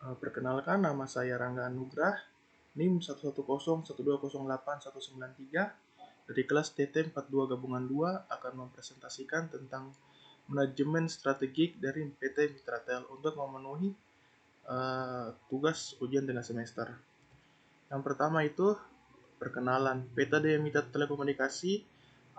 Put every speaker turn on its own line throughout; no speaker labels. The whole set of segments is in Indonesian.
Perkenalkan, nama saya Rangga Anugrah, NIM 11012081193 dari kelas TT 42 Gabungan 2 akan mempresentasikan tentang manajemen strategik dari PT Mitratel untuk memenuhi tugas ujian tengah semester. Yang pertama itu perkenalan. PT Mitra Telekomunikasi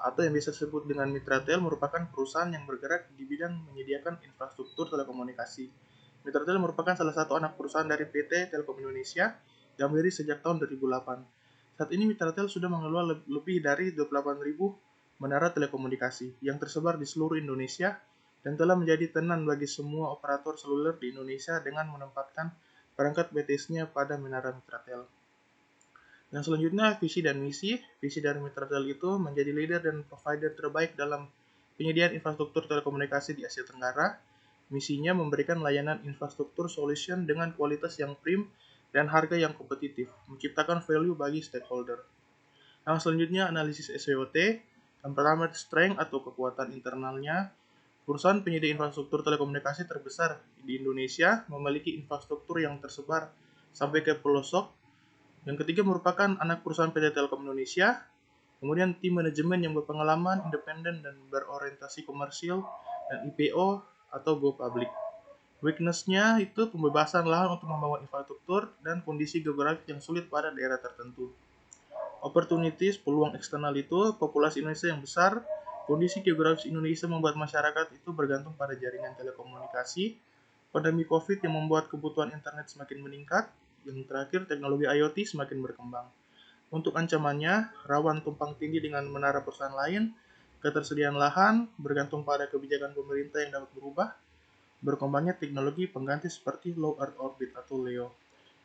atau yang biasa disebut dengan Mitratel merupakan perusahaan yang bergerak di bidang menyediakan infrastruktur telekomunikasi. Mitratel merupakan salah satu anak perusahaan dari PT Telkom Indonesia yang berdiri sejak tahun 2008. Saat ini Mitratel sudah mengelola lebih dari 28.000 menara telekomunikasi yang tersebar di seluruh Indonesia dan telah menjadi tenan bagi semua operator seluler di Indonesia dengan menempatkan perangkat BTS-nya pada menara Mitratel. Yang selanjutnya, visi dan misi. Visi dari Mitratel itu menjadi leader dan provider terbaik dalam penyediaan infrastruktur telekomunikasi di Asia Tenggara. Misinya memberikan layanan infrastruktur solution dengan kualitas yang prim dan harga yang kompetitif, menciptakan value bagi stakeholder. Yang selanjutnya, analisis SWOT. Yang pertama, strength atau kekuatan internalnya. Perusahaan penyedia infrastruktur telekomunikasi terbesar di Indonesia memiliki infrastruktur yang tersebar sampai ke pelosok. Yang ketiga merupakan anak perusahaan PT Telkom Indonesia. Kemudian tim manajemen yang berpengalaman, independen, dan berorientasi komersil, dan IPO atau go public. Weakness-nya itu pembebasan lahan untuk membangun infrastruktur dan kondisi geografis yang sulit pada daerah tertentu. Opportunities, peluang eksternal itu populasi Indonesia yang besar, kondisi geografis Indonesia membuat masyarakat itu bergantung pada jaringan telekomunikasi, pandemi COVID yang membuat kebutuhan internet semakin meningkat, yang terakhir teknologi IoT semakin berkembang. Untuk ancamannya, rawan tumpang tindih dengan menara perusahaan lain, ketersediaan lahan, bergantung pada kebijakan pemerintah yang dapat berubah, berkembangnya teknologi pengganti seperti Low Earth Orbit atau LEO.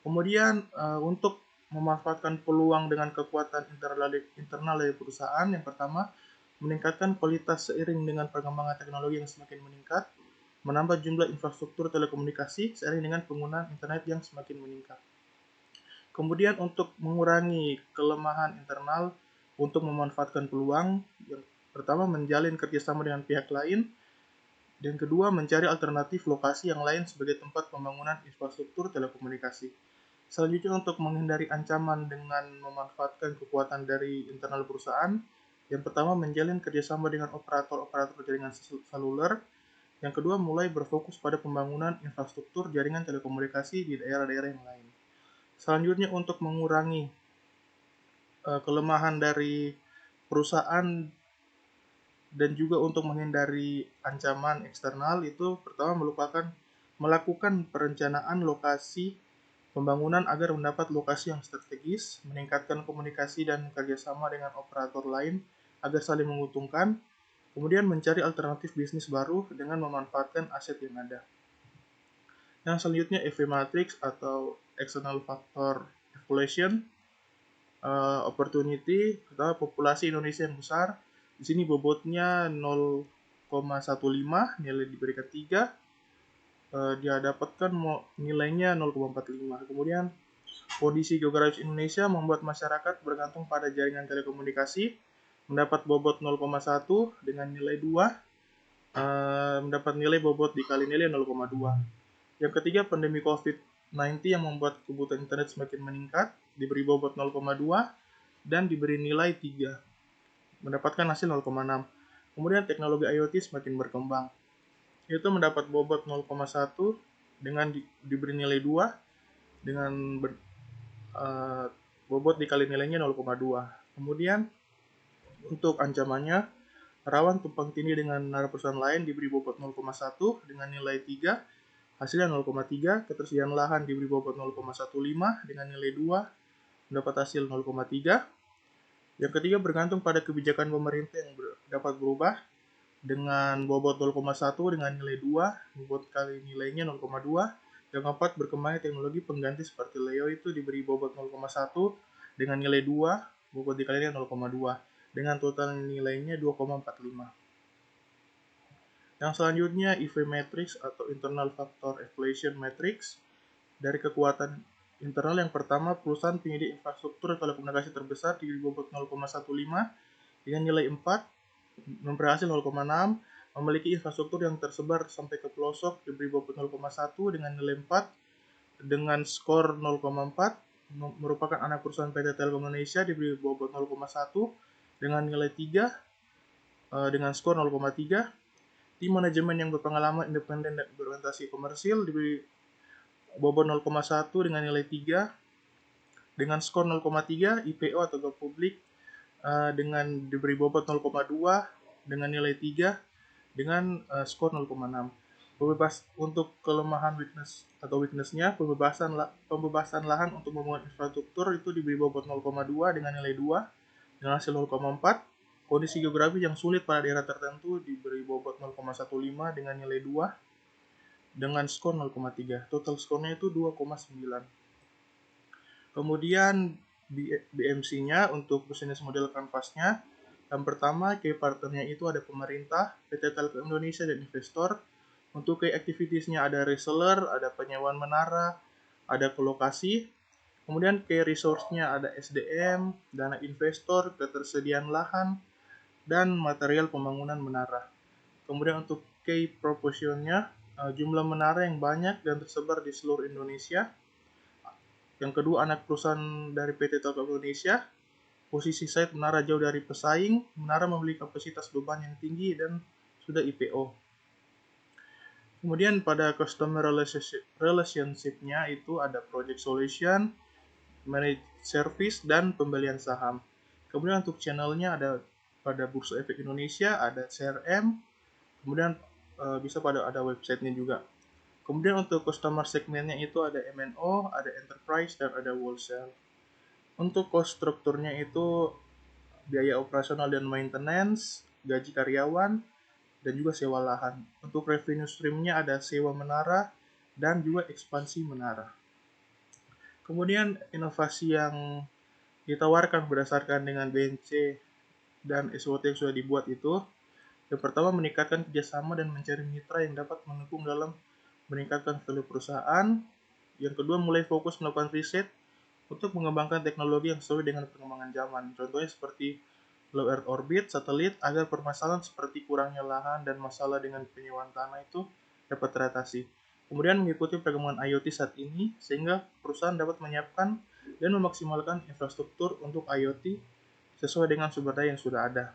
Kemudian untuk memanfaatkan peluang dengan kekuatan internal dari perusahaan, yang pertama, meningkatkan kualitas seiring dengan perkembangan teknologi yang semakin meningkat, menambah jumlah infrastruktur telekomunikasi seiring dengan penggunaan internet yang semakin meningkat. Kemudian untuk mengurangi kelemahan internal untuk memanfaatkan peluang, yang pertama menjalin kerjasama dengan pihak lain, dan kedua mencari alternatif lokasi yang lain sebagai tempat pembangunan infrastruktur telekomunikasi. Selanjutnya untuk menghindari ancaman dengan memanfaatkan kekuatan dari internal perusahaan, yang pertama menjalin kerjasama dengan operator-operator jaringan seluler, yang kedua mulai berfokus pada pembangunan infrastruktur jaringan telekomunikasi di daerah-daerah yang lain. Selanjutnya untuk mengurangi kelemahan dari perusahaan dan juga untuk menghindari ancaman eksternal itu pertama melakukan perencanaan lokasi pembangunan agar mendapat lokasi yang strategis, meningkatkan komunikasi dan kerjasama dengan operator lain agar saling menguntungkan, kemudian mencari alternatif bisnis baru dengan memanfaatkan aset yang ada. Yang selanjutnya EV Matrix atau External Factor Evaluation. Opportunity, pertama populasi Indonesia yang besar, di sini bobotnya 0,15, nilai diberikan 3, dia dapatkan nilainya 0,45. Kemudian kondisi geografis Indonesia membuat masyarakat bergantung pada jaringan telekomunikasi, mendapat bobot 0,1 dengan nilai 2, mendapat nilai bobot dikali nilai 0,2. Yang ketiga, pandemi COVID-19 yang membuat kebutuhan internet semakin meningkat, diberi bobot 0,2 dan diberi nilai 3, mendapatkan hasil 0,6. Kemudian teknologi IoT semakin berkembang, itu mendapat bobot 0,1 dengan diberi nilai 2 dengan bobot dikali nilainya 0,2. Kemudian untuk ancamannya, rawan tumpang tindih dengan menara perusahaan lain diberi bobot 0,1 dengan nilai 3, hasilnya 0,3, ketersediaan lahan diberi bobot 0,15 dengan nilai 2, mendapat hasil 0,3. Yang ketiga bergantung pada kebijakan pemerintah yang dapat berubah dengan bobot 0,1 dengan nilai 2, bobot kali nilainya 0,2. Yang keempat berkembangnya teknologi pengganti seperti LEO itu diberi bobot 0,1 dengan nilai 2, bobot dikalinya 0,2 dengan total nilainya 2,45. Yang selanjutnya EV Matrix atau Internal Factor Evaluation Matrix. Dari kekuatan internal yang pertama, perusahaan penyedia infrastruktur telekomunikasi terbesar di bobot 0,15 dengan nilai 4, memperhasil 0,6, memiliki infrastruktur yang tersebar sampai ke pelosok diberi bobot 0,1 dengan nilai 4, dengan skor 0,4 merupakan anak perusahaan PT Telkom Indonesia diberi bobot 0,1 dengan nilai 3 dengan skor 0,3. Tim manajemen yang berpengalaman, independen, dan berorientasi komersil diberi bobot 0,1 dengan nilai 3 dengan skor 0,3. IPO atau go publik dengan diberi bobot 0,2 dengan nilai 3 dengan skor 0,6. Untuk kelemahan weaknessnya, pembebasan lahan untuk membangun infrastruktur itu diberi bobot 0,2 dengan nilai 2 dengan hasil 0,4. Kondisi geografis yang sulit pada daerah tertentu diberi bobot 0,15 dengan nilai 2 dengan skor 0,3. Total skornya itu 2,9. Kemudian BMC-nya untuk bisnis model kanvasnya, yang pertama key partnernya itu ada pemerintah, PT Telkom Indonesia, dan investor. Untuk key activities-nya ada reseller, ada penyewaan menara, ada kolokasi. Kemudian key resource-nya ada SDM, dana investor, ketersediaan lahan, dan material pembangunan menara. Kemudian untuk key proportion-nya, jumlah menara yang banyak dan tersebar di seluruh Indonesia. Yang kedua, anak perusahaan dari PT Telkom Indonesia. Posisi site menara jauh dari pesaing, menara memiliki kapasitas beban yang tinggi dan sudah IPO. Kemudian pada customer relationship-nya itu ada project solution, managed service, dan pembelian saham. Kemudian untuk channelnya ada pada Bursa Efek Indonesia, ada CRM, kemudian bisa pada ada websitenya juga. Kemudian untuk customer segmennya itu ada MNO, ada enterprise, dan ada wholesale. Untuk cost strukturnya itu biaya operasional dan maintenance, gaji karyawan, dan juga sewa lahan. Untuk revenue streamnya ada sewa menara dan juga ekspansi menara. Kemudian inovasi yang ditawarkan berdasarkan dengan BNC dan SWOT yang sudah dibuat itu, yang pertama meningkatkan kerjasama dan mencari mitra yang dapat mendukung dalam meningkatkan value perusahaan. Yang kedua, mulai fokus melakukan riset untuk mengembangkan teknologi yang sesuai dengan perkembangan zaman. Contohnya seperti low Earth orbit, satelit, agar permasalahan seperti kurangnya lahan dan masalah dengan penyewaan tanah itu dapat teratasi. Kemudian mengikuti perkembangan IoT saat ini, sehingga perusahaan dapat menyiapkan dan memaksimalkan infrastruktur untuk IoT sesuai dengan sumber daya yang sudah ada.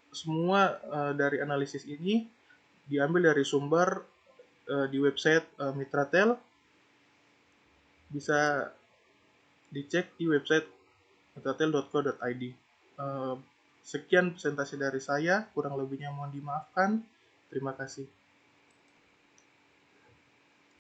Semua dari analisis ini diambil dari sumber di website Mitratel. Bisa dicek di website mitratel.co.id. Sekian presentasi dari saya, kurang lebihnya mohon dimaafkan. Terima kasih.